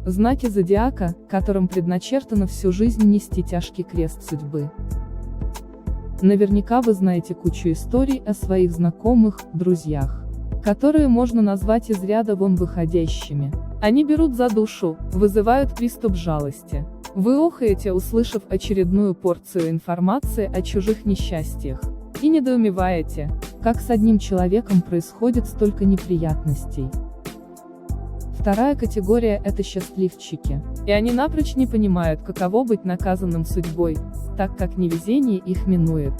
Знаки зодиака, которым предначертано всю жизнь нести тяжкий крест судьбы. Наверняка вы знаете кучу историй о своих знакомых, друзьях, которые можно назвать из ряда вон выходящими. Они берут за душу, вызывают приступ жалости. Вы охаете, услышав очередную порцию информации о чужих несчастьях, и недоумеваете, как с одним человеком происходит столько неприятностей. Вторая категория – это счастливчики, и они напрочь не понимают, каково быть наказанным судьбой, так как невезение их минует.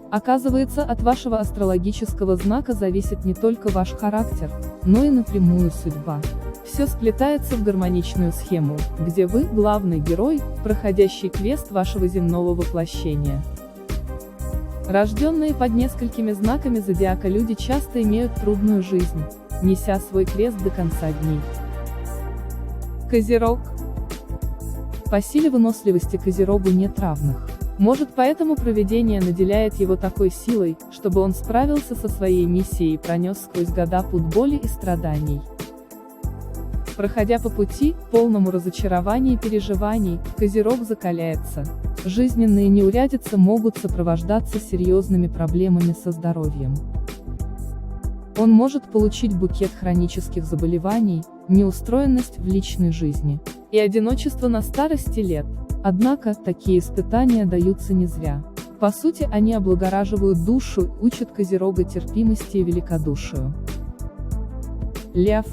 Оказывается, от вашего астрологического знака зависит не только ваш характер, но и напрямую судьба. Все сплетается в гармоничную схему, где вы – главный герой, проходящий квест вашего земного воплощения. Рожденные под несколькими знаками зодиака люди часто имеют трудную жизнь, неся свой крест до конца дней. Козерог. По силе выносливости Козерогу нет равных. Может, поэтому провидение наделяет его такой силой, чтобы он справился со своей миссией и пронес сквозь года путь боли и страданий. Проходя по пути, полному разочарований и переживаний, Козерог закаляется. Жизненные неурядицы могут сопровождаться серьезными проблемами со здоровьем. Он может получить букет хронических заболеваний, неустроенность в личной жизни и одиночество на старости лет. Однако, такие испытания даются не зря. По сути, они облагораживают душу, учат Козерога терпимости и великодушию. Лев.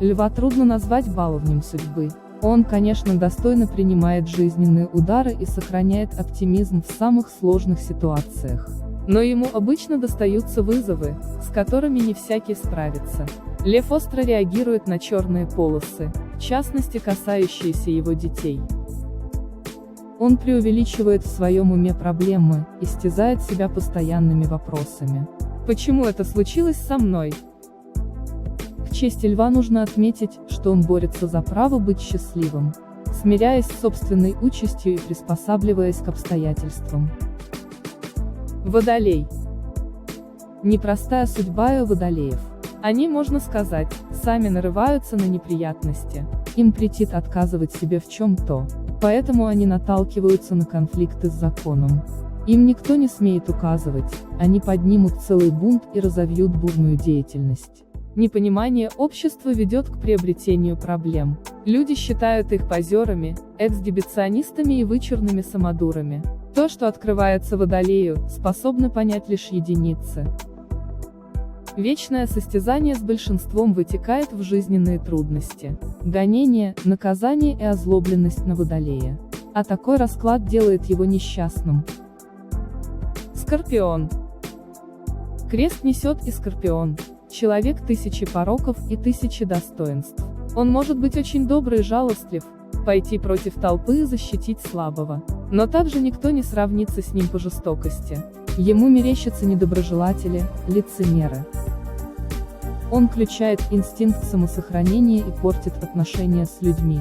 Льва трудно назвать баловнем судьбы. Он, конечно, достойно принимает жизненные удары и сохраняет оптимизм в самых сложных ситуациях. Но ему обычно достаются вызовы, с которыми не всякий справится. Лев остро реагирует на черные полосы, в частности касающиеся его детей. Он преувеличивает в своем уме проблемы, истязает себя постоянными вопросами. Почему это случилось со мной? К чести льва нужно отметить, что он борется за право быть счастливым, смиряясь с собственной участью и приспосабливаясь к обстоятельствам. Водолей. Непростая судьба у водолеев. Они, можно сказать, сами нарываются на неприятности. Им претит отказывать себе в чем-то, поэтому они наталкиваются на конфликты с законом. Им никто не смеет указывать, они поднимут целый бунт и разовьют бурную деятельность. Непонимание общества ведет к приобретению проблем. Люди считают их позерами, эксгибиционистами и вычурными самодурами. То, что открывается водолею, способны понять лишь единицы. Вечное состязание с большинством вытекает в жизненные трудности, гонения, наказание и озлобленность на водолея. А такой расклад делает его несчастным. Скорпион. Крест несет и Скорпион. Человек тысячи пороков и тысячи достоинств. Он может быть очень добрый и жалостлив, пойти против толпы и защитить слабого. Но также никто не сравнится с ним по жестокости. Ему мерещатся недоброжелатели, лицемеры. Он включает инстинкт самосохранения и портит отношения с людьми.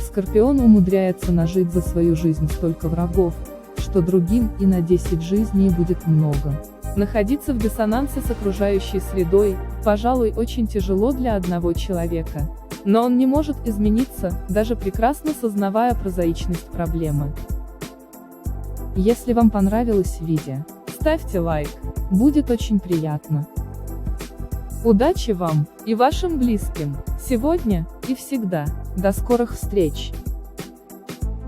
Скорпион умудряется нажить за свою жизнь столько врагов, что другим и на 10 жизней будет много. Находиться в диссонансе с окружающей средой, пожалуй, очень тяжело для одного человека. Но он не может измениться, даже прекрасно сознавая прозаичность проблемы. Если вам понравилось видео, ставьте лайк, будет очень приятно. Удачи вам и вашим близким, сегодня и всегда. До скорых встреч!